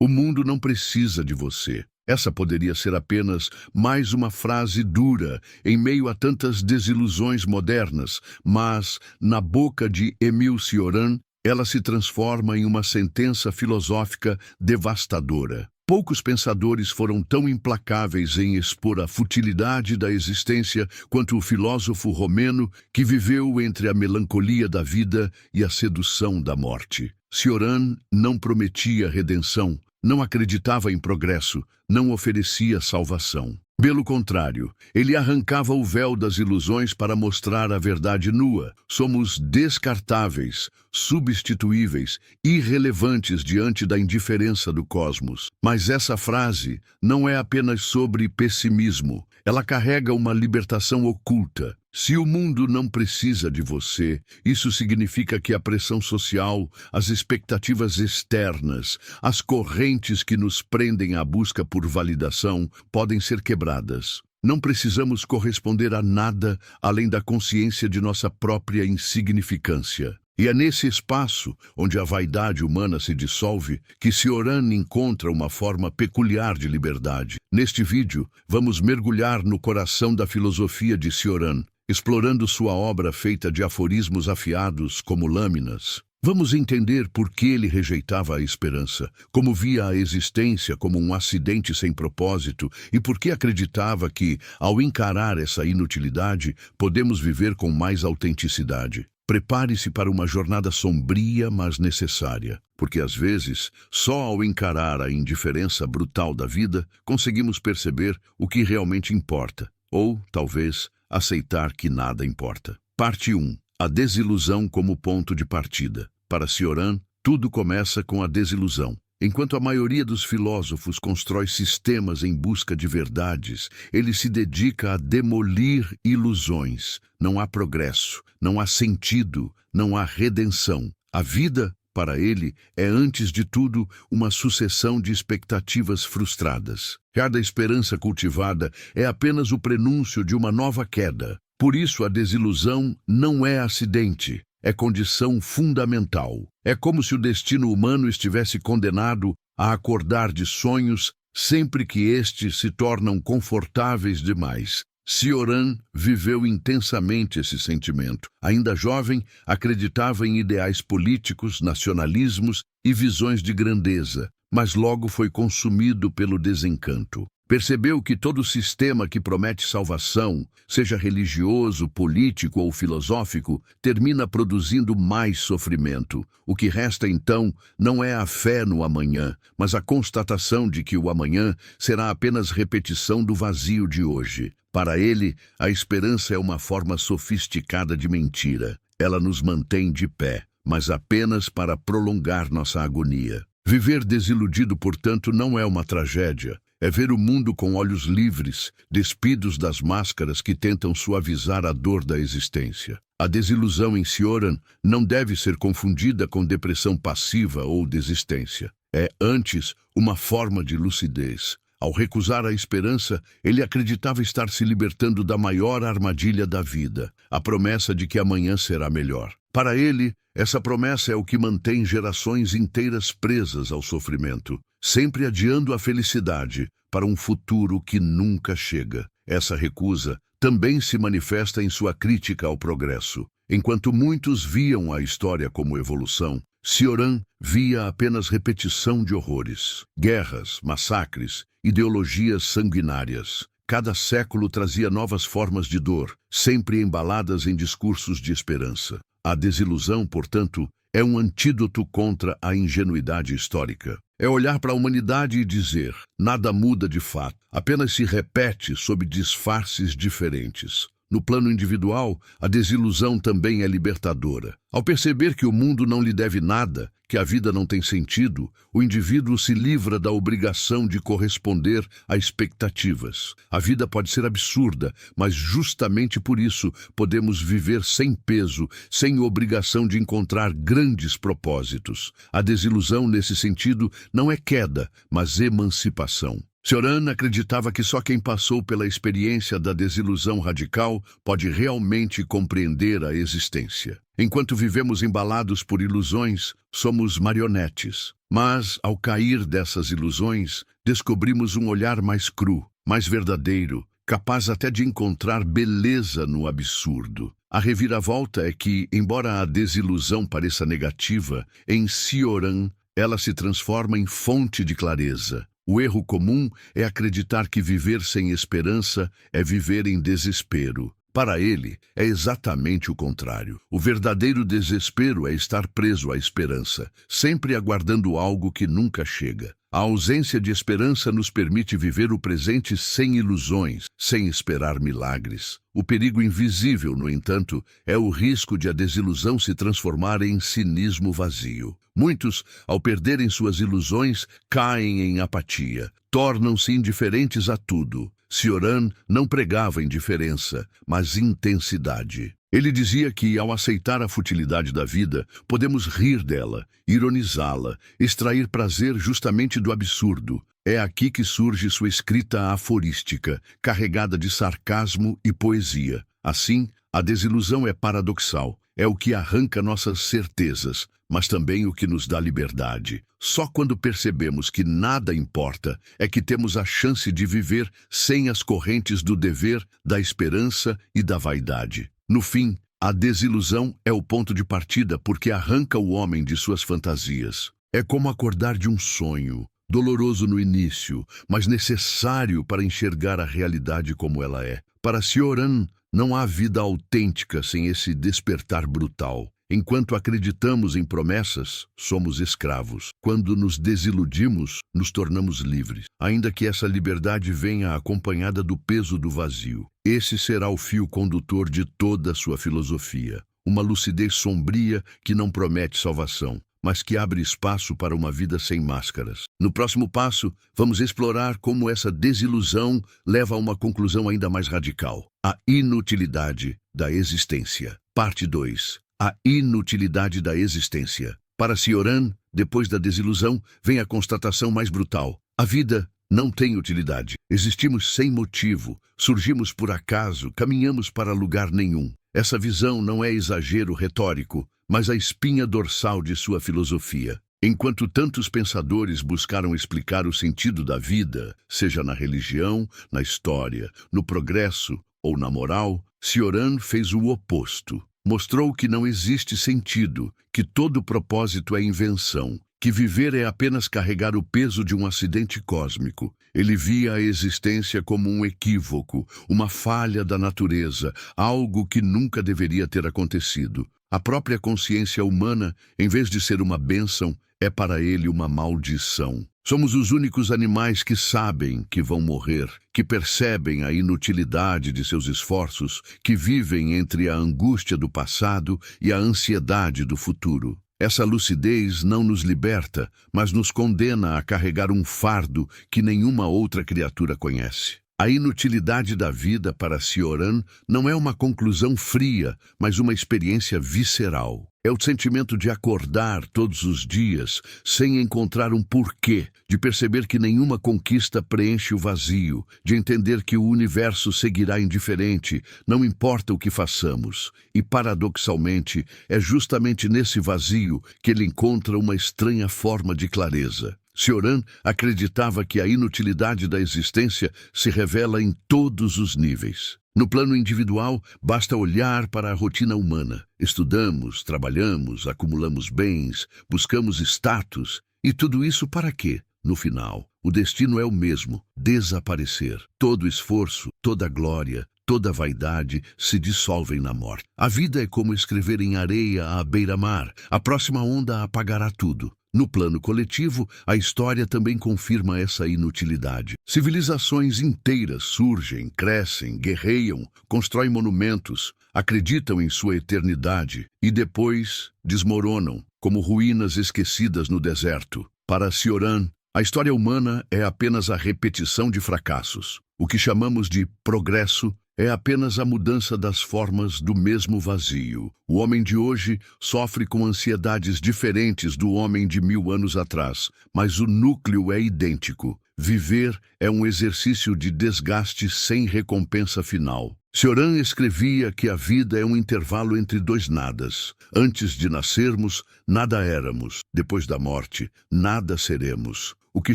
O mundo não precisa de você. Essa poderia ser apenas mais uma frase dura em meio a tantas desilusões modernas, mas, na boca de Émile Cioran, ela se transforma em uma sentença filosófica devastadora. Poucos pensadores foram tão implacáveis em expor a futilidade da existência quanto o filósofo romeno que viveu entre a melancolia da vida e a sedução da morte. Cioran não prometia redenção, não acreditava em progresso, não oferecia salvação. Pelo contrário, ele arrancava o véu das ilusões para mostrar a verdade nua. Somos descartáveis, substituíveis, irrelevantes diante da indiferença do cosmos. Mas essa frase não é apenas sobre pessimismo. Ela carrega uma libertação oculta. Se o mundo não precisa de você, isso significa que a pressão social, as expectativas externas, as correntes que nos prendem à busca por validação podem ser quebradas. Não precisamos corresponder a nada além da consciência de nossa própria insignificância. E é nesse espaço, onde a vaidade humana se dissolve, que Cioran encontra uma forma peculiar de liberdade. Neste vídeo, vamos mergulhar no coração da filosofia de Cioran, explorando sua obra feita de aforismos afiados como lâminas. Vamos entender por que ele rejeitava a esperança, como via a existência como um acidente sem propósito e por que acreditava que, ao encarar essa inutilidade, podemos viver com mais autenticidade. Prepare-se para uma jornada sombria, mas necessária, porque às vezes, só ao encarar a indiferença brutal da vida, conseguimos perceber o que realmente importa, ou, talvez, aceitar que nada importa. Parte 1. A desilusão como ponto de partida. Para Cioran, tudo começa com a desilusão. Enquanto a maioria dos filósofos constrói sistemas em busca de verdades, ele se dedica a demolir ilusões. Não há progresso, não há sentido, não há redenção. A vida, para ele, é antes de tudo uma sucessão de expectativas frustradas. Cada esperança cultivada é apenas o prenúncio de uma nova queda. Por isso a desilusão não é acidente. É condição fundamental. É como se o destino humano estivesse condenado a acordar de sonhos sempre que estes se tornam confortáveis demais. Cioran viveu intensamente esse sentimento. Ainda jovem, acreditava em ideais políticos, nacionalismos e visões de grandeza, mas logo foi consumido pelo desencanto. Percebeu que todo sistema que promete salvação, seja religioso, político ou filosófico, termina produzindo mais sofrimento. O que resta, então, não é a fé no amanhã, mas a constatação de que o amanhã será apenas repetição do vazio de hoje. Para ele, a esperança é uma forma sofisticada de mentira. Ela nos mantém de pé, mas apenas para prolongar nossa agonia. Viver desiludido, portanto, não é uma tragédia. É ver o mundo com olhos livres, despidos das máscaras que tentam suavizar a dor da existência. A desilusão em Cioran não deve ser confundida com depressão passiva ou desistência. É, antes, uma forma de lucidez. Ao recusar a esperança, ele acreditava estar se libertando da maior armadilha da vida, a promessa de que amanhã será melhor. Para ele, essa promessa é o que mantém gerações inteiras presas ao sofrimento, sempre adiando a felicidade para um futuro que nunca chega. Essa recusa também se manifesta em sua crítica ao progresso. Enquanto muitos viam a história como evolução, Cioran via apenas repetição de horrores, guerras, massacres, ideologias sanguinárias. Cada século trazia novas formas de dor, sempre embaladas em discursos de esperança. A desilusão, portanto, é um antídoto contra a ingenuidade histórica. É olhar para a humanidade e dizer, nada muda de fato, apenas se repete sob disfarces diferentes. No plano individual, a desilusão também é libertadora. Ao perceber que o mundo não lhe deve nada, que a vida não tem sentido, o indivíduo se livra da obrigação de corresponder a expectativas. A vida pode ser absurda, mas justamente por isso podemos viver sem peso, sem obrigação de encontrar grandes propósitos. A desilusão, nesse sentido, não é queda, mas emancipação. Cioran acreditava que só quem passou pela experiência da desilusão radical pode realmente compreender a existência. Enquanto vivemos embalados por ilusões, somos marionetes. Mas, ao cair dessas ilusões, descobrimos um olhar mais cru, mais verdadeiro, capaz até de encontrar beleza no absurdo. A reviravolta é que, embora a desilusão pareça negativa, em Cioran ela se transforma em fonte de clareza. O erro comum é acreditar que viver sem esperança é viver em desespero. Para ele, é exatamente o contrário. O verdadeiro desespero é estar preso à esperança, sempre aguardando algo que nunca chega. A ausência de esperança nos permite viver o presente sem ilusões, sem esperar milagres. O perigo invisível, no entanto, é o risco de a desilusão se transformar em cinismo vazio. Muitos, ao perderem suas ilusões, caem em apatia, tornam-se indiferentes a tudo. Cioran não pregava indiferença, mas intensidade. Ele dizia que, ao aceitar a futilidade da vida, podemos rir dela, ironizá-la, extrair prazer justamente do absurdo. É aqui que surge sua escrita aforística, carregada de sarcasmo e poesia. Assim, a desilusão é paradoxal. É o que arranca nossas certezas, mas também o que nos dá liberdade. Só quando percebemos que nada importa é que temos a chance de viver sem as correntes do dever, da esperança e da vaidade. No fim, a desilusão é o ponto de partida porque arranca o homem de suas fantasias. É como acordar de um sonho, doloroso no início, mas necessário para enxergar a realidade como ela é. Para Cioran, não há vida autêntica sem esse despertar brutal. Enquanto acreditamos em promessas, somos escravos. Quando nos desiludimos, nos tornamos livres, ainda que essa liberdade venha acompanhada do peso do vazio. Esse será o fio condutor de toda a sua filosofia. Uma lucidez sombria que não promete salvação, mas que abre espaço para uma vida sem máscaras. No próximo passo, vamos explorar como essa desilusão leva a uma conclusão ainda mais radical: a inutilidade da existência. Parte 2. A inutilidade da existência. Para Cioran, depois da desilusão, vem a constatação mais brutal: a vida não tem utilidade. Existimos sem motivo, surgimos por acaso, caminhamos para lugar nenhum. Essa visão não é exagero retórico, mas a espinha dorsal de sua filosofia. Enquanto tantos pensadores buscaram explicar o sentido da vida, seja na religião, na história, no progresso ou na moral, Cioran fez o oposto. Mostrou que não existe sentido, que todo propósito é invenção, que viver é apenas carregar o peso de um acidente cósmico. Ele via a existência como um equívoco, uma falha da natureza, algo que nunca deveria ter acontecido. A própria consciência humana, em vez de ser uma bênção, é para ele uma maldição. Somos os únicos animais que sabem que vão morrer, que percebem a inutilidade de seus esforços, que vivem entre a angústia do passado e a ansiedade do futuro. Essa lucidez não nos liberta, mas nos condena a carregar um fardo que nenhuma outra criatura conhece. A inutilidade da vida para Cioran não é uma conclusão fria, mas uma experiência visceral. É o sentimento de acordar todos os dias sem encontrar um porquê, de perceber que nenhuma conquista preenche o vazio, de entender que o universo seguirá indiferente, não importa o que façamos. E, paradoxalmente, é justamente nesse vazio que ele encontra uma estranha forma de clareza. Cioran acreditava que a inutilidade da existência se revela em todos os níveis. No plano individual, basta olhar para a rotina humana. Estudamos, trabalhamos, acumulamos bens, buscamos status. E tudo isso para quê? No final, o destino é o mesmo: desaparecer. Todo esforço, toda glória, toda vaidade se dissolvem na morte. A vida é como escrever em areia à beira-mar. A próxima onda apagará tudo. No plano coletivo, a história também confirma essa inutilidade. Civilizações inteiras surgem, crescem, guerreiam, constroem monumentos, acreditam em sua eternidade e depois desmoronam, como ruínas esquecidas no deserto. Para Cioran, a história humana é apenas a repetição de fracassos. O que chamamos de progresso é apenas a mudança das formas do mesmo vazio. O homem de hoje sofre com ansiedades diferentes do homem de 1000 anos atrás, mas o núcleo é idêntico. viver é um exercício de desgaste sem recompensa final. Cioran escrevia que a vida é um intervalo entre dois nadas. Antes de nascermos, nada éramos. Depois da morte, nada seremos. O que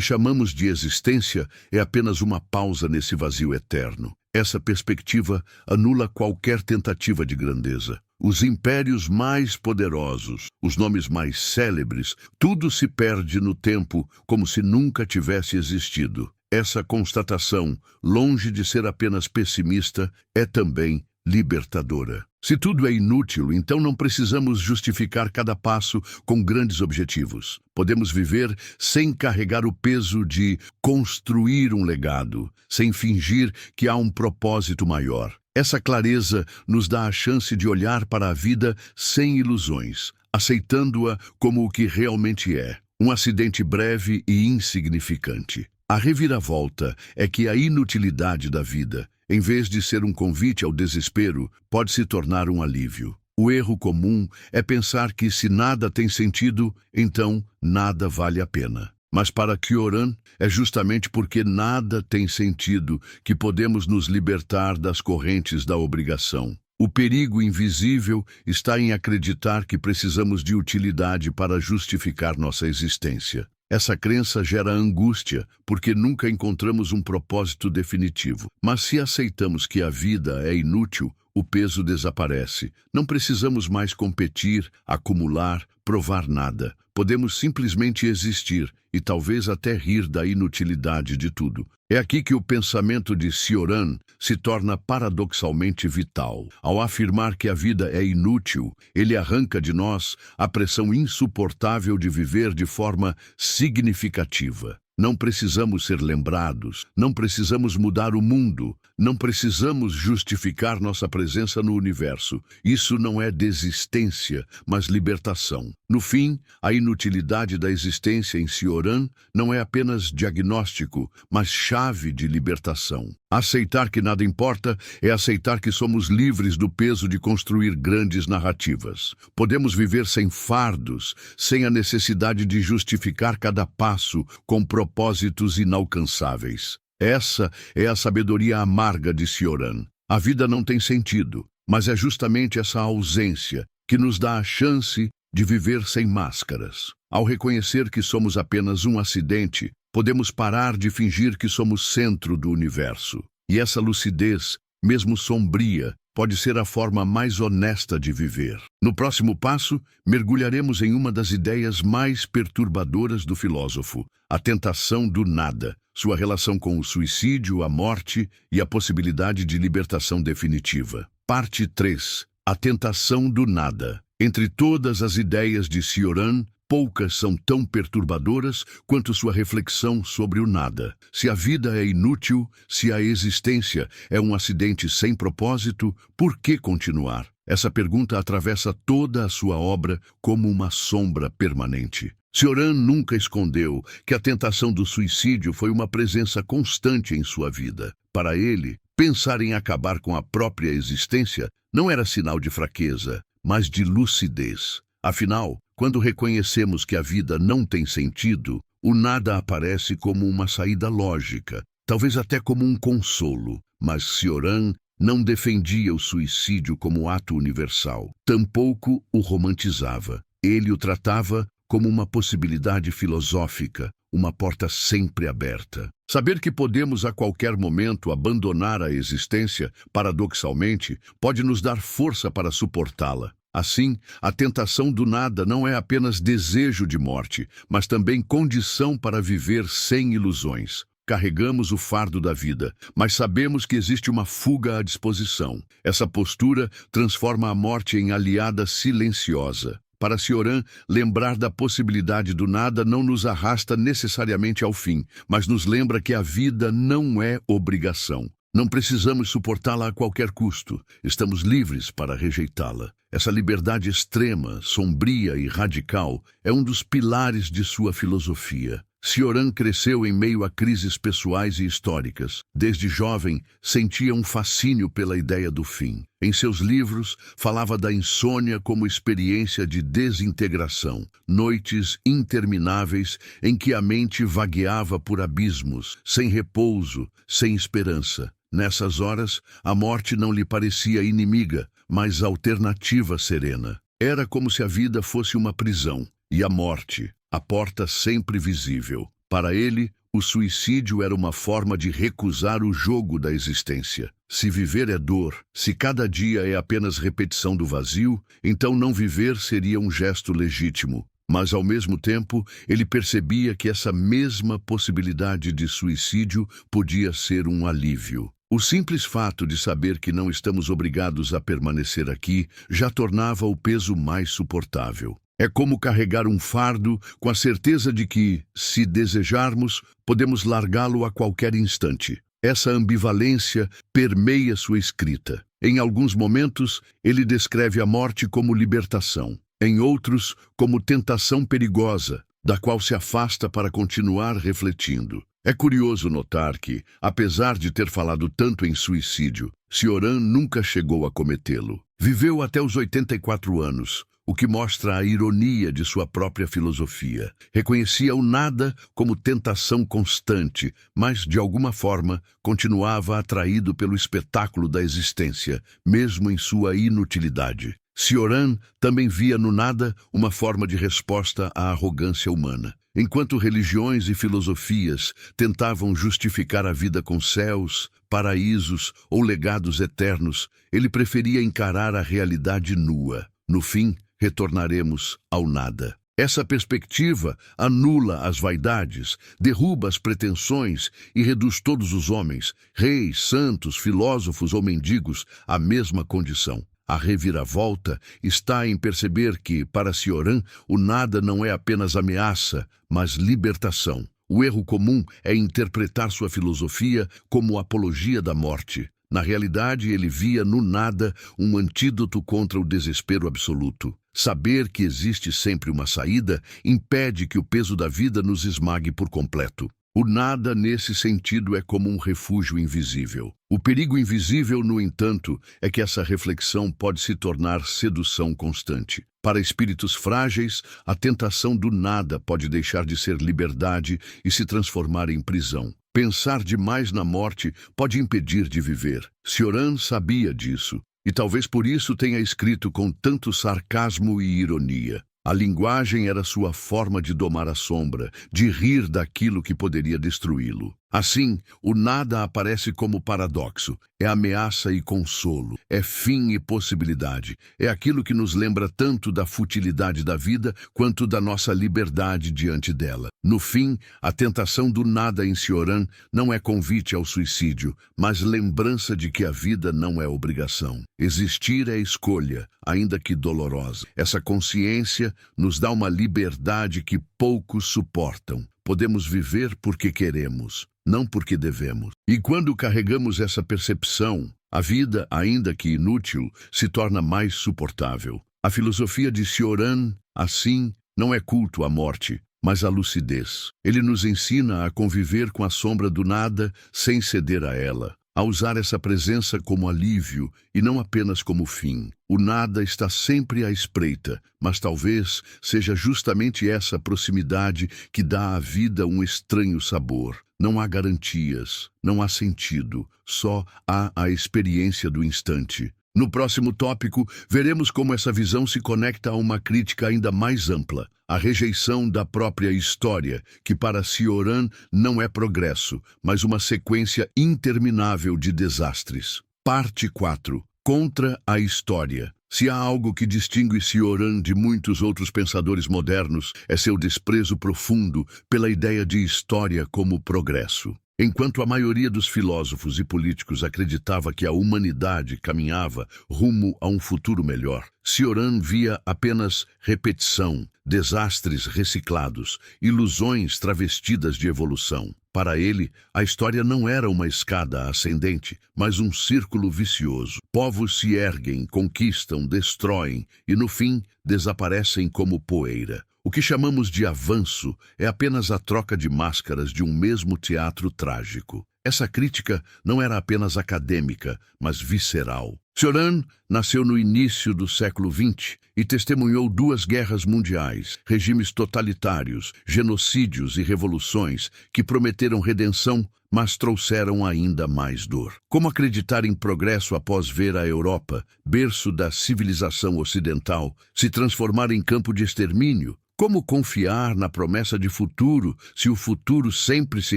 chamamos de existência é apenas uma pausa nesse vazio eterno. Essa perspectiva anula qualquer tentativa de grandeza. Os impérios mais poderosos, os nomes mais célebres, tudo se perde no tempo como se nunca tivesse existido. Essa constatação, longe de ser apenas pessimista, é também libertadora. Se tudo é inútil, então não precisamos justificar cada passo com grandes objetivos. Podemos viver sem carregar o peso de construir um legado, sem fingir que há um propósito maior. Essa clareza nos dá a chance de olhar para a vida sem ilusões, aceitando-a como o que realmente é, um acidente breve e insignificante. A reviravolta é que a inutilidade da vida, em vez de ser um convite ao desespero, pode se tornar um alívio. O erro comum é pensar que se nada tem sentido, então nada vale a pena. Mas para Cioran, é justamente porque nada tem sentido que podemos nos libertar das correntes da obrigação. O perigo invisível está em acreditar que precisamos de utilidade para justificar nossa existência. Essa crença gera angústia, porque nunca encontramos um propósito definitivo. Mas se aceitamos que a vida é inútil, o peso desaparece. Não precisamos mais competir, acumular, provar nada. Podemos simplesmente existir e talvez até rir da inutilidade de tudo. É aqui que o pensamento de Cioran se torna paradoxalmente vital. Ao afirmar que a vida é inútil, ele arranca de nós a pressão insuportável de viver de forma significativa. Não precisamos ser lembrados, não precisamos mudar o mundo, não precisamos justificar nossa presença no universo. Isso não é desistência, mas libertação. No fim, a inutilidade da existência em Cioran não é apenas diagnóstico, mas chave de libertação. Aceitar que nada importa é aceitar que somos livres do peso de construir grandes narrativas. Podemos viver sem fardos, sem a necessidade de justificar cada passo com propósitos inalcançáveis. Essa é a sabedoria amarga de Cioran. A vida não tem sentido, mas é justamente essa ausência que nos dá a chance de viver sem máscaras. Ao reconhecer que somos apenas um acidente, podemos parar de fingir que somos centro do universo. E essa lucidez, mesmo sombria, pode ser a forma mais honesta de viver. No próximo passo, mergulharemos em uma das ideias mais perturbadoras do filósofo, a tentação do nada, sua relação com o suicídio, a morte e a possibilidade de libertação definitiva. Parte 3. A tentação do nada. Entre todas as ideias de Cioran, poucas são tão perturbadoras quanto sua reflexão sobre o nada. Se a vida é inútil, se a existência é um acidente sem propósito, por que continuar? Essa pergunta atravessa toda a sua obra como uma sombra permanente. Cioran nunca escondeu que a tentação do suicídio foi uma presença constante em sua vida. Para ele, pensar em acabar com a própria existência não era sinal de fraqueza, mas de lucidez. Afinal, quando reconhecemos que a vida não tem sentido, o nada aparece como uma saída lógica, talvez até como um consolo. Mas Cioran não defendia o suicídio como ato universal, tampouco o romantizava. Ele o tratava como uma possibilidade filosófica, uma porta sempre aberta. Saber que podemos a qualquer momento abandonar a existência, paradoxalmente, pode nos dar força para suportá-la. Assim, a tentação do nada não é apenas desejo de morte, mas também condição para viver sem ilusões. Carregamos o fardo da vida, mas sabemos que existe uma fuga à disposição. Essa postura transforma a morte em aliada silenciosa. Para Cioran, lembrar da possibilidade do nada não nos arrasta necessariamente ao fim, mas nos lembra que a vida não é obrigação. Não precisamos suportá-la a qualquer custo. Estamos livres para rejeitá-la. Essa liberdade extrema, sombria e radical é um dos pilares de sua filosofia. Cioran cresceu em meio a crises pessoais e históricas. Desde jovem, sentia um fascínio pela ideia do fim. Em seus livros, falava da insônia como experiência de desintegração, noites intermináveis em que a mente vagueava por abismos, sem repouso, sem esperança. Nessas horas, a morte não lhe parecia inimiga, mas alternativa serena. Era como se a vida fosse uma prisão, e a morte, a porta sempre visível. Para ele, o suicídio era uma forma de recusar o jogo da existência. Se viver é dor, se cada dia é apenas repetição do vazio, então não viver seria um gesto legítimo. Mas, ao mesmo tempo, ele percebia que essa mesma possibilidade de suicídio podia ser um alívio. O simples fato de saber que não estamos obrigados a permanecer aqui já tornava o peso mais suportável. É como carregar um fardo com a certeza de que, se desejarmos, podemos largá-lo a qualquer instante. Essa ambivalência permeia sua escrita. Em alguns momentos, ele descreve a morte como libertação. Em outros, como tentação perigosa, da qual se afasta para continuar refletindo. É curioso notar que, apesar de ter falado tanto em suicídio, Cioran nunca chegou a cometê-lo. Viveu até os 84 anos, o que mostra a ironia de sua própria filosofia. Reconhecia o nada como tentação constante, mas, de alguma forma, continuava atraído pelo espetáculo da existência, mesmo em sua inutilidade. Cioran também via no nada uma forma de resposta à arrogância humana. Enquanto religiões e filosofias tentavam justificar a vida com céus, paraísos ou legados eternos, ele preferia encarar a realidade nua. No fim, retornaremos ao nada. Essa perspectiva anula as vaidades, derruba as pretensões e reduz todos os homens, reis, santos, filósofos ou mendigos, à mesma condição. A reviravolta está em perceber que, para Cioran, o nada não é apenas ameaça, mas libertação. O erro comum é interpretar sua filosofia como apologia da morte. Na realidade, ele via no nada um antídoto contra o desespero absoluto. Saber que existe sempre uma saída impede que o peso da vida nos esmague por completo. O nada, nesse sentido, é como um refúgio invisível. O perigo invisível, no entanto, é que essa reflexão pode se tornar sedução constante. Para espíritos frágeis, a tentação do nada pode deixar de ser liberdade e se transformar em prisão. Pensar demais na morte pode impedir de viver. Cioran sabia disso, e talvez por isso tenha escrito com tanto sarcasmo e ironia. A linguagem era sua forma de domar a sombra, de rir daquilo que poderia destruí-lo. Assim, o nada aparece como paradoxo. É ameaça e consolo, é fim e possibilidade. É aquilo que nos lembra tanto da futilidade da vida quanto da nossa liberdade diante dela. No fim, a tentação do nada em Cioran não é convite ao suicídio, mas lembrança de que a vida não é obrigação. Existir é escolha, ainda que dolorosa. Essa consciência nos dá uma liberdade que poucos suportam. Podemos viver porque queremos, não porque devemos. E quando carregamos essa percepção, a vida, ainda que inútil, se torna mais suportável. A filosofia de Cioran, assim, não é culto à morte, mas à lucidez. Ele nos ensina a conviver com a sombra do nada sem ceder a ela, a usar essa presença como alívio e não apenas como fim. O nada está sempre à espreita, mas talvez seja justamente essa proximidade que dá à vida um estranho sabor. Não há garantias, não há sentido, só há a experiência do instante. No próximo tópico, veremos como essa visão se conecta a uma crítica ainda mais ampla, a rejeição da própria história, que para Cioran não é progresso, mas uma sequência interminável de desastres. Parte 4. Contra a história. Se há algo que distingue Cioran de muitos outros pensadores modernos, é seu desprezo profundo pela ideia de história como progresso. Enquanto a maioria dos filósofos e políticos acreditava que a humanidade caminhava rumo a um futuro melhor, Cioran via apenas repetição, desastres reciclados, ilusões travestidas de evolução. Para ele, a história não era uma escada ascendente, mas um círculo vicioso. Povos se erguem, conquistam, destroem e, no fim, desaparecem como poeira. O que chamamos de avanço é apenas a troca de máscaras de um mesmo teatro trágico. Essa crítica não era apenas acadêmica, mas visceral. Cioran nasceu no início do século XX e testemunhou 2 guerras mundiais, regimes totalitários, genocídios e revoluções que prometeram redenção, mas trouxeram ainda mais dor. Como acreditar em progresso após ver a Europa, berço da civilização ocidental, se transformar em campo de extermínio? Como confiar na promessa de futuro se o futuro sempre se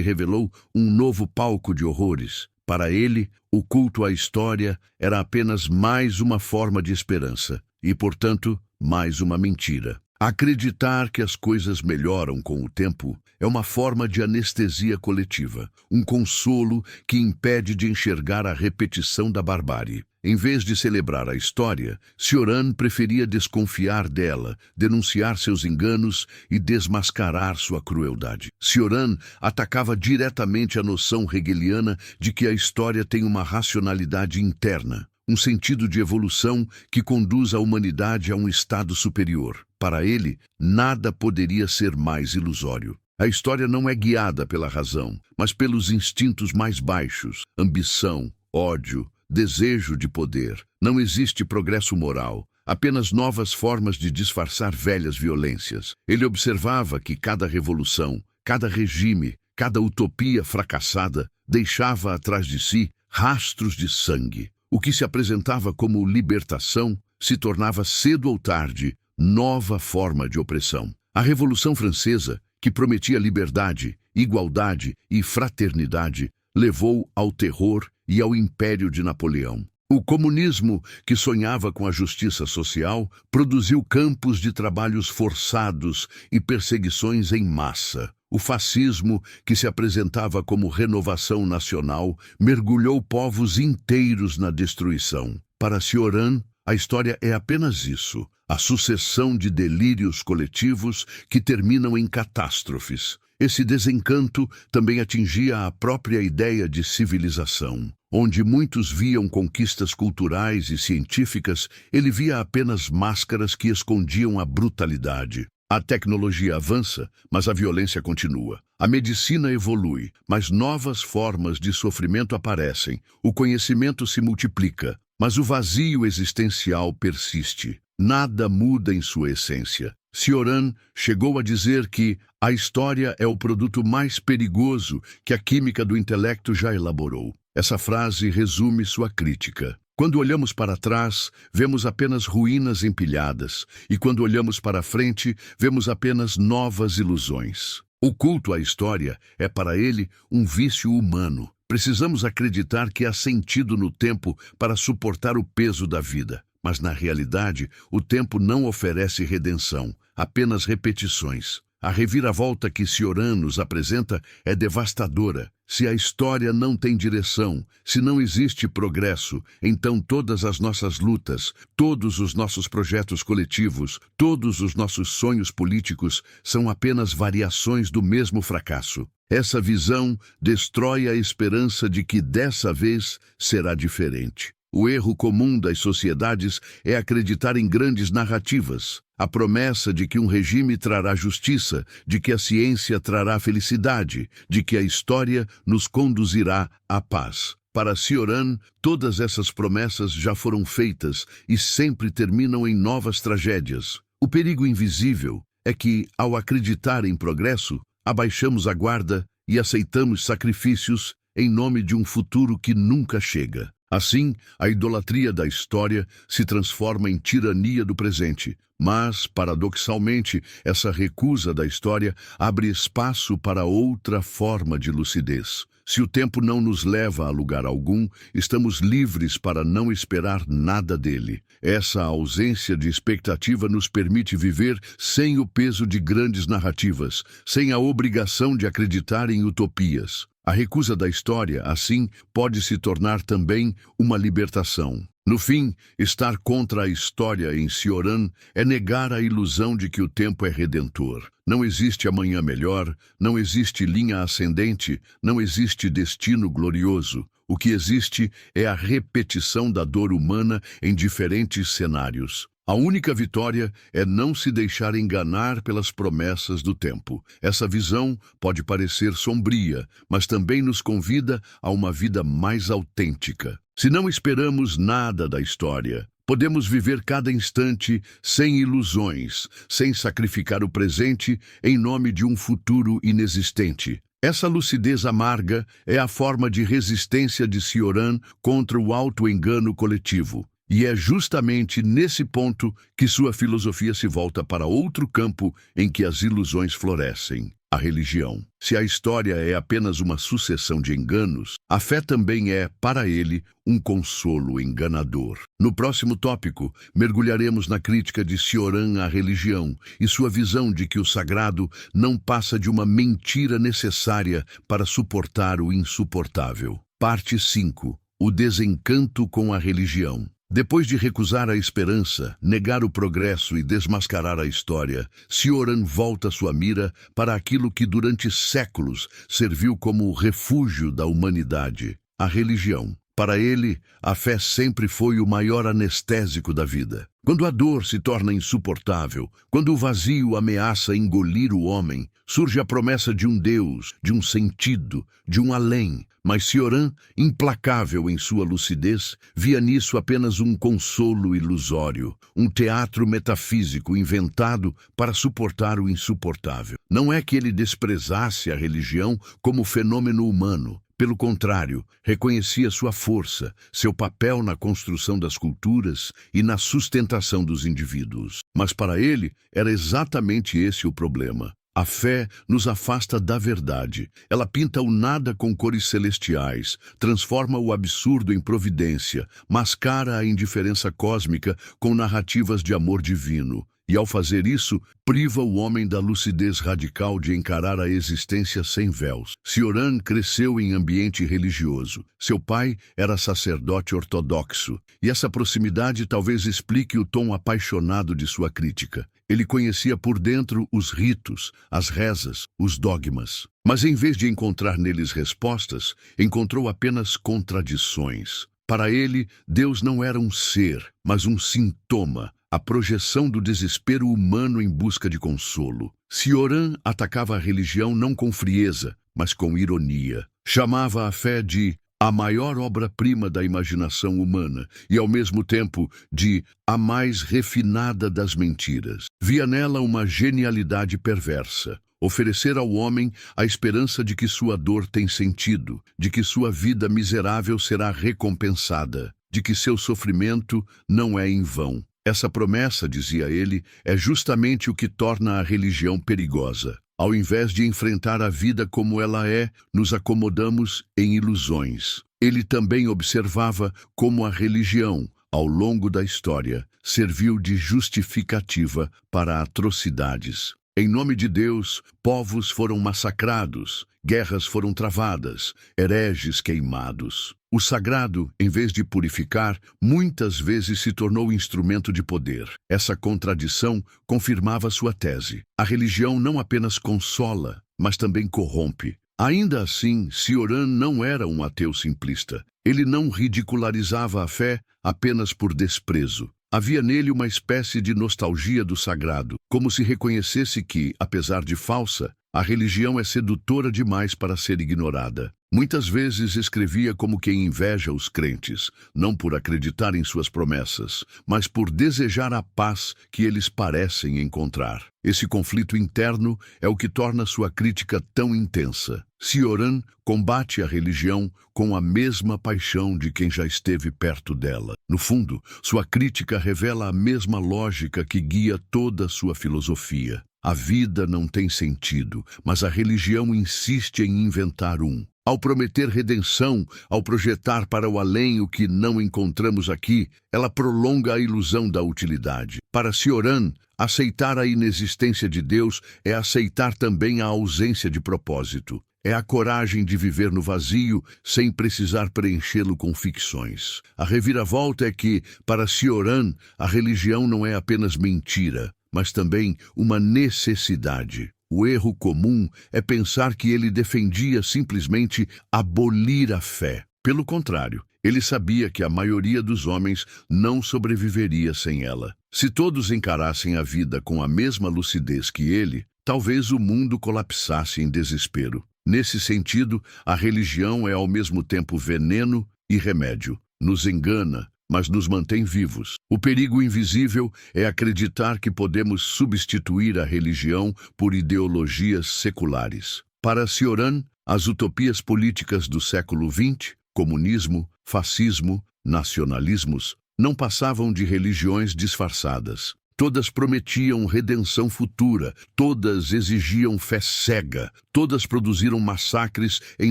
revelou um novo palco de horrores? Para ele, o culto à história era apenas mais uma forma de esperança e, portanto, mais uma mentira. Acreditar que as coisas melhoram com o tempo é uma forma de anestesia coletiva, um consolo que impede de enxergar a repetição da barbárie. Em vez de celebrar a história, Cioran preferia desconfiar dela, denunciar seus enganos e desmascarar sua crueldade. Cioran atacava diretamente a noção hegeliana de que a história tem uma racionalidade interna, um sentido de evolução que conduz a humanidade a um estado superior. Para ele, nada poderia ser mais ilusório. A história não é guiada pela razão, mas pelos instintos mais baixos: ambição, ódio, desejo de poder. Não existe progresso moral, apenas novas formas de disfarçar velhas violências. Ele observava que cada revolução, cada regime, cada utopia fracassada deixava atrás de si rastros de sangue. O que se apresentava como libertação se tornava cedo ou tarde nova forma de opressão. A Revolução Francesa, que prometia liberdade, igualdade e fraternidade, levou ao terror e ao império de Napoleão. O comunismo, que sonhava com a justiça social, produziu campos de trabalhos forçados e perseguições em massa. O fascismo, que se apresentava como renovação nacional, mergulhou povos inteiros na destruição. Para Cioran, a história é apenas isso: a sucessão de delírios coletivos que terminam em catástrofes. Esse desencanto também atingia a própria ideia de civilização. Onde muitos viam conquistas culturais e científicas, ele via apenas máscaras que escondiam a brutalidade. A tecnologia avança, mas a violência continua. A medicina evolui, mas novas formas de sofrimento aparecem. O conhecimento se multiplica, mas o vazio existencial persiste. Nada muda em sua essência. Cioran chegou a dizer que a história é o produto mais perigoso que a química do intelecto já elaborou. Essa frase resume sua crítica. Quando olhamos para trás, vemos apenas ruínas empilhadas, e quando olhamos para frente, vemos apenas novas ilusões. O culto à história é para ele um vício humano. Precisamos acreditar que há sentido no tempo para suportar o peso da vida. Mas, na realidade, o tempo não oferece redenção, apenas repetições. A reviravolta que Cioran nos apresenta é devastadora. Se a história não tem direção, se não existe progresso, então todas as nossas lutas, todos os nossos projetos coletivos, todos os nossos sonhos políticos são apenas variações do mesmo fracasso. Essa visão destrói a esperança de que dessa vez será diferente. O erro comum das sociedades é acreditar em grandes narrativas. A promessa de que um regime trará justiça, de que a ciência trará felicidade, de que a história nos conduzirá à paz. Para Cioran, todas essas promessas já foram feitas e sempre terminam em novas tragédias. O perigo invisível é que, ao acreditar em progresso, abaixamos a guarda e aceitamos sacrifícios em nome de um futuro que nunca chega. Assim, a idolatria da história se transforma em tirania do presente, mas, paradoxalmente, essa recusa da história abre espaço para outra forma de lucidez. Se o tempo não nos leva a lugar algum, estamos livres para não esperar nada dele. Essa ausência de expectativa nos permite viver sem o peso de grandes narrativas, sem a obrigação de acreditar em utopias. A recusa da história, assim, pode se tornar também uma libertação. No fim, estar contra a história em Cioran é negar a ilusão de que o tempo é redentor. Não existe amanhã melhor, não existe linha ascendente, não existe destino glorioso. O que existe é a repetição da dor humana em diferentes cenários. A única vitória é não se deixar enganar pelas promessas do tempo. Essa visão pode parecer sombria, mas também nos convida a uma vida mais autêntica. Se não esperamos nada da história, podemos viver cada instante sem ilusões, sem sacrificar o presente em nome de um futuro inexistente. Essa lucidez amarga é a forma de resistência de Cioran contra o auto-engano coletivo. E é justamente nesse ponto que sua filosofia se volta para outro campo em que as ilusões florescem: a religião. Se a história é apenas uma sucessão de enganos, a fé também é, para ele, um consolo enganador. No próximo tópico, mergulharemos na crítica de Cioran à religião e sua visão de que o sagrado não passa de uma mentira necessária para suportar o insuportável. Parte 5. O desencanto com a religião. Depois de recusar a esperança, negar o progresso e desmascarar a história, Cioran volta sua mira para aquilo que durante séculos serviu como refúgio da humanidade: a religião. Para ele, a fé sempre foi o maior anestésico da vida. Quando a dor se torna insuportável, quando o vazio ameaça engolir o homem, surge a promessa de um Deus, de um sentido, de um além. Mas Cioran, implacável em sua lucidez, via nisso apenas um consolo ilusório, um teatro metafísico inventado para suportar o insuportável. Não é que ele desprezasse a religião como fenômeno humano. Pelo contrário, reconhecia sua força, seu papel na construção das culturas e na sustentação dos indivíduos. Mas para ele, era exatamente esse o problema. A fé nos afasta da verdade. Ela pinta o nada com cores celestiais, transforma o absurdo em providência, mascara a indiferença cósmica com narrativas de amor divino. E ao fazer isso, priva o homem da lucidez radical de encarar a existência sem véus. Cioran cresceu em ambiente religioso. Seu pai era sacerdote ortodoxo, e essa proximidade talvez explique o tom apaixonado de sua crítica. Ele conhecia por dentro os ritos, as rezas, os dogmas. Mas em vez de encontrar neles respostas, encontrou apenas contradições. Para ele, Deus não era um ser, mas um sintoma, a projeção do desespero humano em busca de consolo. Cioran atacava a religião não com frieza, mas com ironia. Chamava a fé de a maior obra-prima da imaginação humana e, ao mesmo tempo, de a mais refinada das mentiras. Via nela uma genialidade perversa. Oferecer ao homem a esperança de que sua dor tem sentido, de que sua vida miserável será recompensada, de que seu sofrimento não é em vão. Essa promessa, dizia ele, é justamente o que torna a religião perigosa. Ao invés de enfrentar a vida como ela é, nos acomodamos em ilusões. Ele também observava como a religião, ao longo da história, serviu de justificativa para atrocidades. Em nome de Deus, povos foram massacrados, guerras foram travadas, hereges queimados. O sagrado, em vez de purificar, muitas vezes se tornou instrumento de poder. Essa contradição confirmava sua tese. A religião não apenas consola, mas também corrompe. Ainda assim, Cioran não era um ateu simplista. Ele não ridicularizava a fé apenas por desprezo. Havia nele uma espécie de nostalgia do sagrado, como se reconhecesse que, apesar de falsa, a religião é sedutora demais para ser ignorada. Muitas vezes escrevia como quem inveja os crentes, não por acreditar em suas promessas, mas por desejar a paz que eles parecem encontrar. Esse conflito interno é o que torna sua crítica tão intensa. Cioran combate a religião com a mesma paixão de quem já esteve perto dela. No fundo, sua crítica revela a mesma lógica que guia toda a sua filosofia. A vida não tem sentido, mas a religião insiste em inventar um. Ao prometer redenção, ao projetar para o além o que não encontramos aqui, ela prolonga a ilusão da utilidade. Para Cioran, aceitar a inexistência de Deus é aceitar também a ausência de propósito. É a coragem de viver no vazio sem precisar preenchê-lo com ficções. A reviravolta é que, para Cioran, a religião não é apenas mentira, mas também uma necessidade. O erro comum é pensar que ele defendia simplesmente abolir a fé. Pelo contrário, Ele sabia que a maioria dos homens não sobreviveria sem ela. Se todos encarassem a vida com a mesma lucidez que ele, talvez o mundo colapsasse em desespero. Nesse sentido, a religião é ao mesmo tempo veneno e remédio. Nos engana, mas nos mantém vivos. O perigo invisível é acreditar que podemos substituir a religião por ideologias seculares. Para Cioran, as utopias políticas do século XX, comunismo, fascismo, nacionalismos, não passavam de religiões disfarçadas. Todas prometiam redenção futura, todas exigiam fé cega, todas produziram massacres em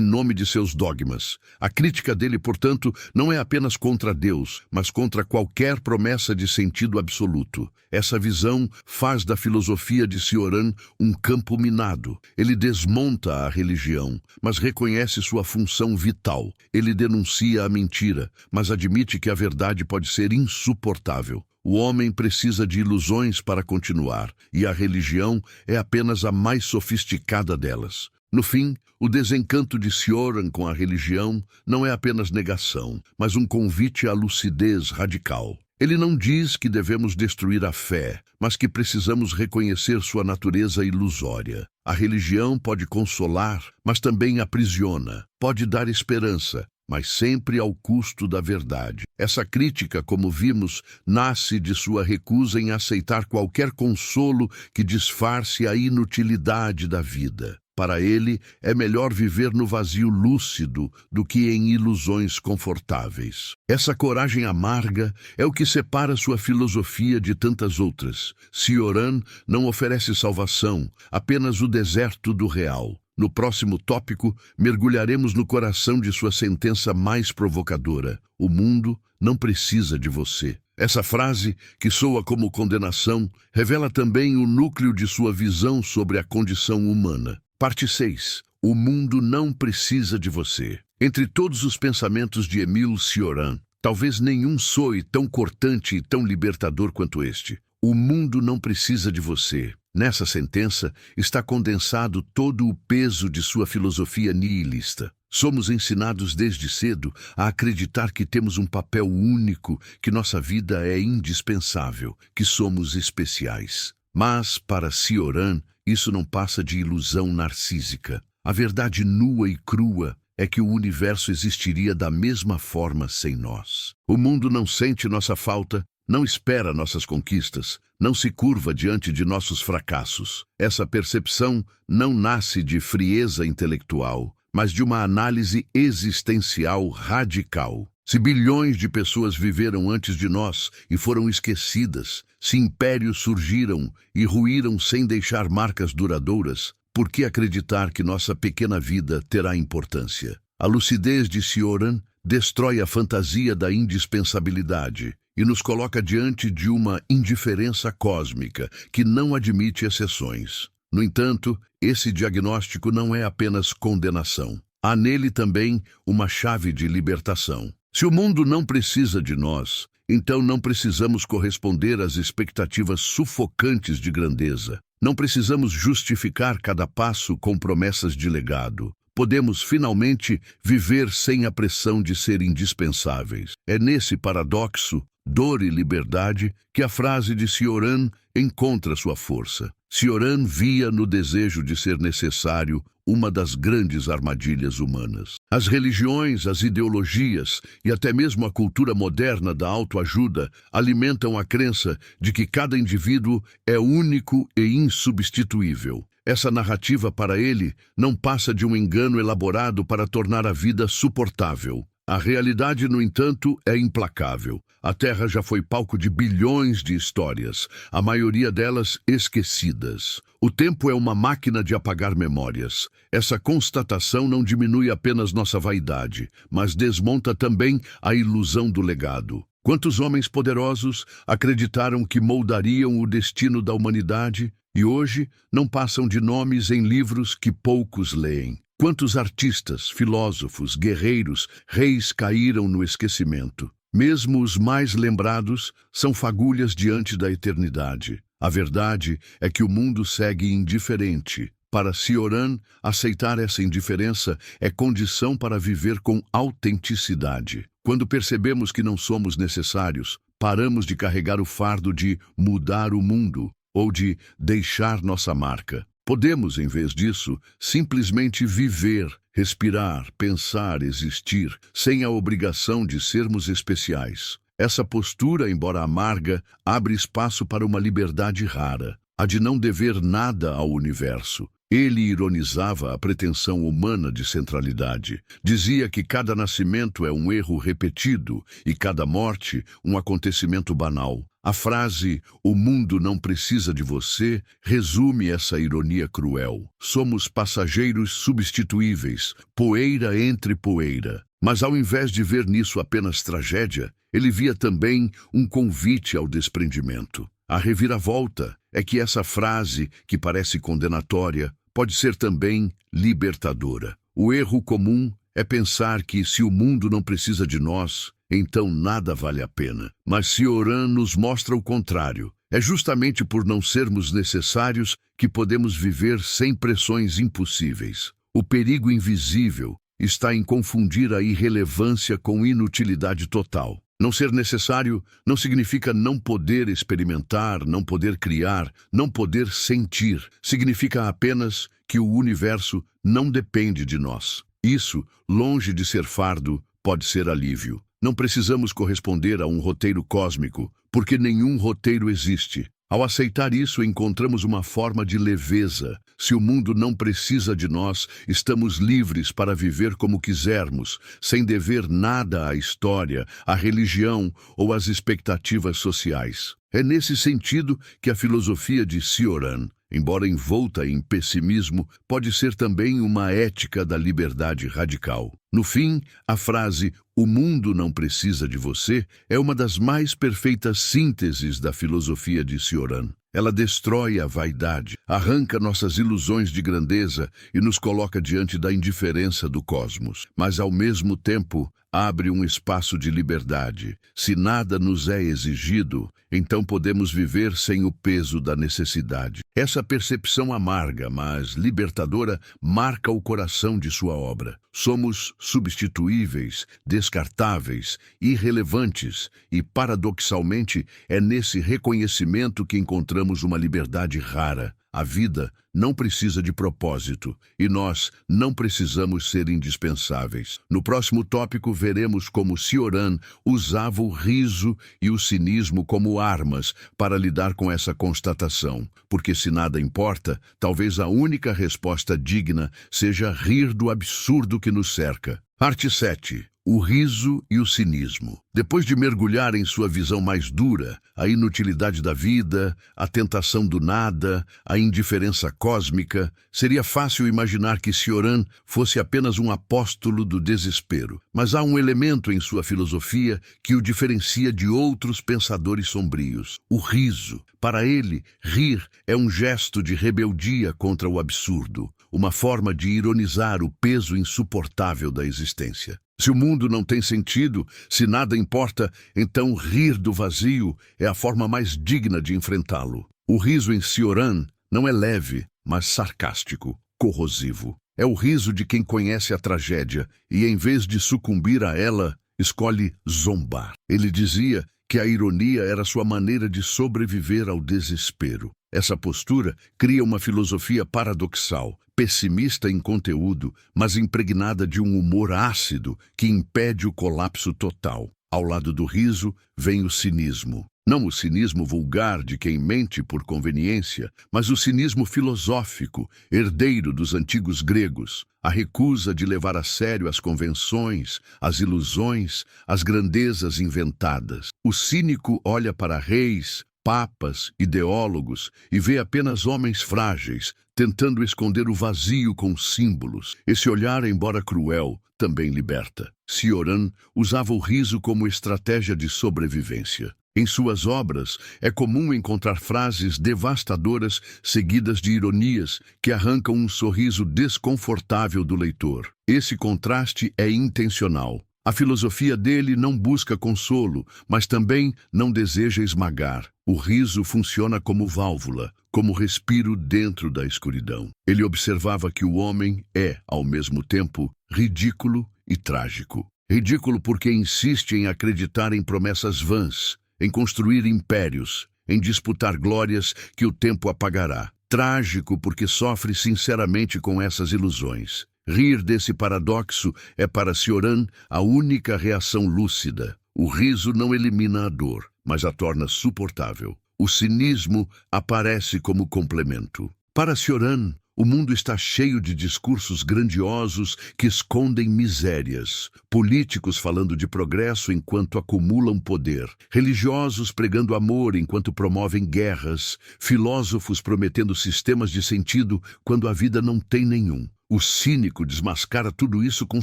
nome de seus dogmas. A crítica dele, portanto, não é apenas contra Deus, mas contra qualquer promessa de sentido absoluto. Essa visão faz da filosofia de Cioran um campo minado. Ele desmonta a religião, mas reconhece sua função vital. Ele denuncia a mentira, mas admite que a verdade pode ser insuportável. O homem precisa de ilusões para continuar, e a religião é apenas a mais sofisticada delas. No fim, o desencanto de Cioran com a religião não é apenas negação, mas um convite à lucidez radical. Ele não diz que devemos destruir a fé, mas que precisamos reconhecer sua natureza ilusória. A religião pode consolar, mas também aprisiona. Pode dar esperança, mas sempre ao custo da verdade. Essa crítica, como vimos, nasce de sua recusa em aceitar qualquer consolo que disfarce a inutilidade da vida. Para ele, é melhor viver no vazio lúcido do que em ilusões confortáveis. Essa coragem amarga é o que separa sua filosofia de tantas outras. Cioran não oferece salvação, apenas o deserto do real. No próximo tópico, mergulharemos no coração de sua sentença mais provocadora. O mundo não precisa de você. Essa frase, que soa como condenação, revela também o núcleo de sua visão sobre a condição humana. Parte 6. O mundo não precisa de você. Entre todos os pensamentos de Émile Cioran, talvez nenhum soe tão cortante e tão libertador quanto este. O mundo não precisa de você. Nessa sentença está condensado todo o peso de sua filosofia nihilista. Somos ensinados desde cedo a acreditar que temos um papel único, que nossa vida é indispensável, que somos especiais. Mas, para Cioran, isso não passa de ilusão narcísica. A verdade nua e crua é que o universo existiria da mesma forma sem nós. O mundo não sente nossa falta, não espera nossas conquistas, não se curva diante de nossos fracassos. Essa percepção não nasce de frieza intelectual, mas de uma análise existencial radical. Se bilhões de pessoas viveram antes de nós e foram esquecidas, se impérios surgiram e ruíram sem deixar marcas duradouras, por que acreditar que nossa pequena vida terá importância? A lucidez de Cioran destrói a fantasia da indispensabilidade e nos coloca diante de uma indiferença cósmica que não admite exceções. No entanto, esse diagnóstico não é apenas condenação. Há nele também uma chave de libertação. Se o mundo não precisa de nós, então não precisamos corresponder às expectativas sufocantes de grandeza. Não precisamos justificar cada passo com promessas de legado. Podemos finalmente viver sem a pressão de ser indispensáveis. É nesse paradoxo, dor e liberdade, que a frase de Cioran encontra sua força. Cioran via no desejo de ser necessário uma das grandes armadilhas humanas. As religiões, as ideologias e até mesmo a cultura moderna da autoajuda alimentam a crença de que cada indivíduo é único e insubstituível. Essa narrativa para ele não passa de um engano elaborado para tornar a vida suportável. A realidade, no entanto, é implacável. A Terra já foi palco de bilhões de histórias, a maioria delas esquecidas. O tempo é uma máquina de apagar memórias. Essa constatação não diminui apenas nossa vaidade, mas desmonta também a ilusão do legado. Quantos homens poderosos acreditaram que moldariam o destino da humanidade e hoje não passam de nomes em livros que poucos leem? Quantos artistas, filósofos, guerreiros, reis caíram no esquecimento? Mesmo os mais lembrados são fagulhas diante da eternidade. A verdade é que o mundo segue indiferente. Para Cioran, aceitar essa indiferença é condição para viver com autenticidade. Quando percebemos que não somos necessários, paramos de carregar o fardo de mudar o mundo ou de deixar nossa marca. Podemos, em vez disso, simplesmente viver, respirar, pensar, existir, sem a obrigação de sermos especiais. Essa postura, embora amarga, abre espaço para uma liberdade rara, a de não dever nada ao universo. Ele ironizava a pretensão humana de centralidade. Dizia que cada nascimento é um erro repetido e cada morte um acontecimento banal. A frase "o mundo não precisa de você" resume essa ironia cruel. Somos passageiros substituíveis, poeira entre poeira. Mas ao invés de ver nisso apenas tragédia, ele via também um convite ao desprendimento. A reviravolta é que essa frase, que parece condenatória, pode ser também libertadora. O erro comum é pensar que se o mundo não precisa de nós, então nada vale a pena. Mas Cioran nos mostra o contrário. É justamente por não sermos necessários que podemos viver sem pressões impossíveis. O perigo invisível está em confundir a irrelevância com inutilidade total. Não ser necessário não significa não poder experimentar, não poder criar, não poder sentir. Significa apenas que o universo não depende de nós. Isso, longe de ser fardo, pode ser alívio. Não precisamos corresponder a um roteiro cósmico, porque nenhum roteiro existe. Ao aceitar isso, encontramos uma forma de leveza. Se o mundo não precisa de nós, estamos livres para viver como quisermos, sem dever nada à história, à religião ou às expectativas sociais. É nesse sentido que a filosofia de Cioran, embora envolta em pessimismo, pode ser também uma ética da liberdade radical. No fim, a frase "o mundo não precisa de você" é uma das mais perfeitas sínteses da filosofia de Cioran. Ela destrói a vaidade, arranca nossas ilusões de grandeza e nos coloca diante da indiferença do cosmos. Mas, ao mesmo tempo, abre um espaço de liberdade. Se nada nos é exigido, então podemos viver sem o peso da necessidade. Essa percepção amarga, mas libertadora, marca o coração de sua obra. Somos substituíveis, descartáveis, irrelevantes e, paradoxalmente, é nesse reconhecimento que encontramos uma liberdade rara. A vida não precisa de propósito e nós não precisamos ser indispensáveis. No próximo tópico, veremos como Cioran usava o riso e o cinismo como armas para lidar com essa constatação. Porque se nada importa, talvez a única resposta digna seja rir do absurdo que nos cerca. Parte 7. O riso e o cinismo. Depois de mergulhar em sua visão mais dura, a inutilidade da vida, a tentação do nada, a indiferença cósmica, seria fácil imaginar que Cioran fosse apenas um apóstolo do desespero. Mas há um elemento em sua filosofia que o diferencia de outros pensadores sombrios: o riso. Para ele, rir é um gesto de rebeldia contra o absurdo, uma forma de ironizar o peso insuportável da existência. Se o mundo não tem sentido, se nada importa, então rir do vazio é a forma mais digna de enfrentá-lo. O riso em Cioran não é leve, mas sarcástico, corrosivo. É o riso de quem conhece a tragédia e, em vez de sucumbir a ela, escolhe zombar. Ele dizia que a ironia era sua maneira de sobreviver ao desespero. Essa postura cria uma filosofia paradoxal, pessimista em conteúdo, mas impregnada de um humor ácido que impede o colapso total. Ao lado do riso vem o cinismo. Não o cinismo vulgar de quem mente por conveniência, mas o cinismo filosófico, herdeiro dos antigos gregos, a recusa de levar a sério as convenções, as ilusões, as grandezas inventadas. O cínico olha para reis, papas, ideólogos e vê apenas homens frágeis, tentando esconder o vazio com símbolos. Esse olhar, embora cruel, também liberta. Cioran usava o riso como estratégia de sobrevivência. Em suas obras, é comum encontrar frases devastadoras seguidas de ironias que arrancam um sorriso desconfortável do leitor. Esse contraste é intencional. A filosofia dele não busca consolo, mas também não deseja esmagar. O riso funciona como válvula, como respiro dentro da escuridão. Ele observava que o homem é, ao mesmo tempo, ridículo e trágico. Ridículo porque insiste em acreditar em promessas vãs, em construir impérios, em disputar glórias que o tempo apagará. Trágico porque sofre sinceramente com essas ilusões. Rir desse paradoxo é para Cioran a única reação lúcida. O riso não elimina a dor, mas a torna suportável. O cinismo aparece como complemento. Para Cioran, o mundo está cheio de discursos grandiosos que escondem misérias. Políticos falando de progresso enquanto acumulam poder. Religiosos pregando amor enquanto promovem guerras. Filósofos prometendo sistemas de sentido quando a vida não tem nenhum. O cínico desmascara tudo isso com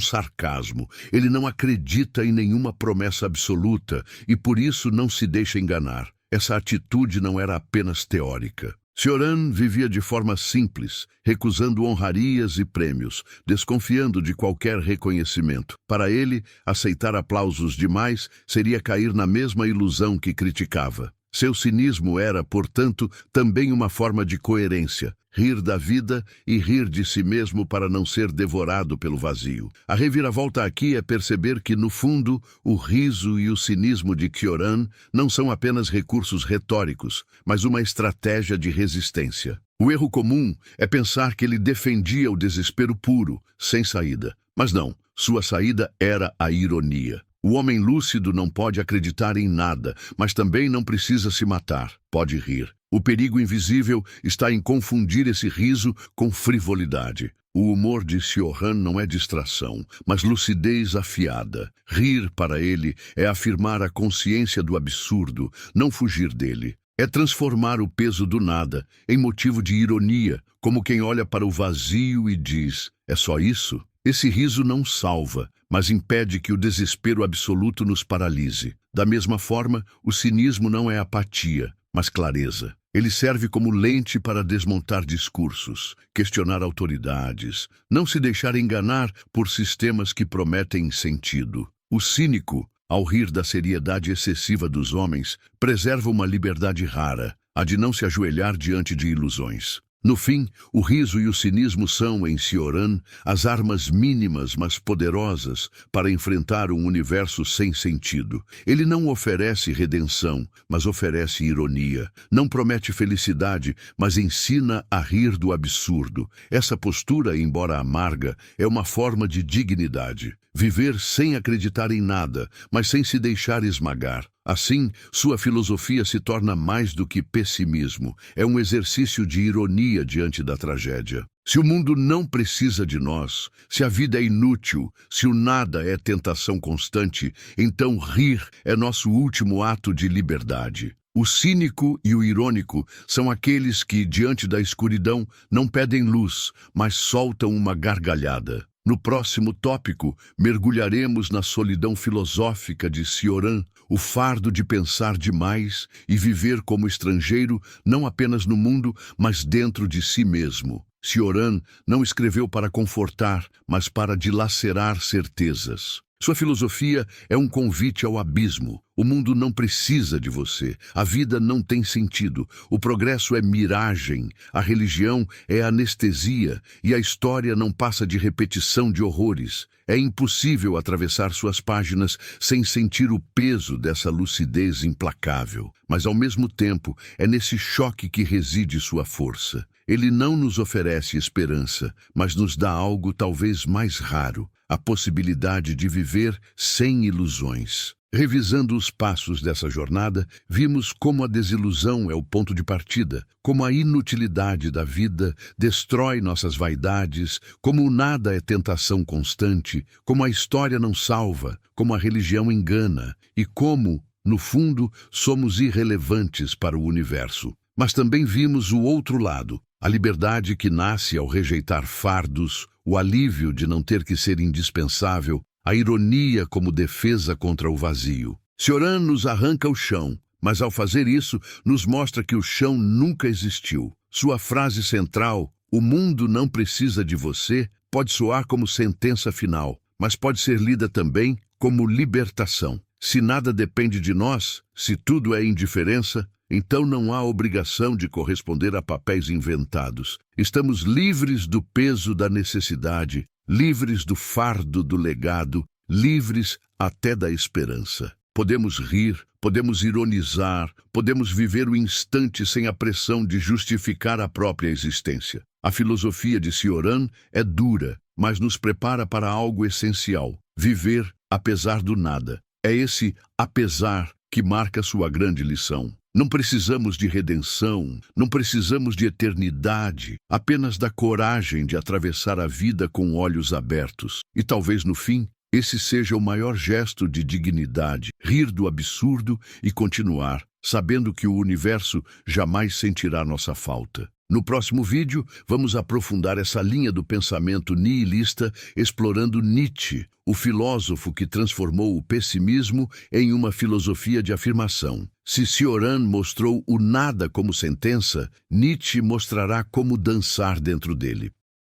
sarcasmo. Ele não acredita em nenhuma promessa absoluta e por isso não se deixa enganar. Essa atitude não era apenas teórica. Cioran vivia de forma simples, recusando honrarias e prêmios, desconfiando de qualquer reconhecimento. Para ele, aceitar aplausos demais seria cair na mesma ilusão que criticava. Seu cinismo era, portanto, também uma forma de coerência. Rir da vida e rir de si mesmo para não ser devorado pelo vazio. A reviravolta aqui é perceber que, no fundo, o riso e o cinismo de Cioran não são apenas recursos retóricos, mas uma estratégia de resistência. O erro comum é pensar que ele defendia o desespero puro, sem saída. Mas não, sua saída era a ironia. O homem lúcido não pode acreditar em nada, mas também não precisa se matar. Pode rir. O perigo invisível está em confundir esse riso com frivolidade. O humor de Cioran não é distração, mas lucidez afiada. Rir para ele é afirmar a consciência do absurdo, não fugir dele. É transformar o peso do nada em motivo de ironia, como quem olha para o vazio e diz: é só isso? Esse riso não salva, mas impede que o desespero absoluto nos paralise. Da mesma forma, o cinismo não é apatia, mas clareza. Ele serve como lente para desmontar discursos, questionar autoridades, não se deixar enganar por sistemas que prometem sentido. O cínico, ao rir da seriedade excessiva dos homens, preserva uma liberdade rara, a de não se ajoelhar diante de ilusões. No fim, o riso e o cinismo são, em Cioran, as armas mínimas, mas poderosas, para enfrentar um universo sem sentido. Ele não oferece redenção, mas oferece ironia. Não promete felicidade, mas ensina a rir do absurdo. Essa postura, embora amarga, é uma forma de dignidade. Viver sem acreditar em nada, mas sem se deixar esmagar. Assim, sua filosofia se torna mais do que pessimismo. É um exercício de ironia diante da tragédia. Se o mundo não precisa de nós, se a vida é inútil, se o nada é tentação constante, então rir é nosso último ato de liberdade. O cínico e o irônico são aqueles que, diante da escuridão, não pedem luz, mas soltam uma gargalhada. No próximo tópico, mergulharemos na solidão filosófica de Cioran, o fardo de pensar demais e viver como estrangeiro não apenas no mundo, mas dentro de si mesmo. Cioran não escreveu para confortar, mas para dilacerar certezas. Sua filosofia é um convite ao abismo. O mundo não precisa de você. A vida não tem sentido. O progresso é miragem. A religião é anestesia. E a história não passa de repetição de horrores. É impossível atravessar suas páginas sem sentir o peso dessa lucidez implacável. Mas, ao mesmo tempo, é nesse choque que reside sua força. Ele não nos oferece esperança, mas nos dá algo talvez mais raro, a possibilidade de viver sem ilusões. Revisando os passos dessa jornada, vimos como a desilusão é o ponto de partida, como a inutilidade da vida destrói nossas vaidades, como o nada é tentação constante, como a história não salva, como a religião engana e como, no fundo, somos irrelevantes para o universo. Mas também vimos o outro lado, a liberdade que nasce ao rejeitar fardos, o alívio de não ter que ser indispensável, a ironia como defesa contra o vazio. Cioran nos arranca o chão, mas ao fazer isso, nos mostra que o chão nunca existiu. Sua frase central, "O mundo não precisa de você", pode soar como sentença final, mas pode ser lida também como libertação. Se nada depende de nós, se tudo é indiferença, então não há obrigação de corresponder a papéis inventados. Estamos livres do peso da necessidade, livres do fardo do legado, livres até da esperança. Podemos rir, podemos ironizar, podemos viver o instante sem a pressão de justificar a própria existência. A filosofia de Cioran é dura, mas nos prepara para algo essencial: viver apesar do nada. É esse apesar que marca sua grande lição. Não precisamos de redenção, não precisamos de eternidade, apenas da coragem de atravessar a vida com olhos abertos. E talvez no fim, esse seja o maior gesto de dignidade: rir do absurdo e continuar, sabendo que o universo jamais sentirá nossa falta. No próximo vídeo, vamos aprofundar essa linha do pensamento nihilista, explorando Nietzsche, o filósofo que transformou o pessimismo em uma filosofia de afirmação. Se Cioran mostrou o nada como sentença, Nietzsche mostrará como dançar dentro dele.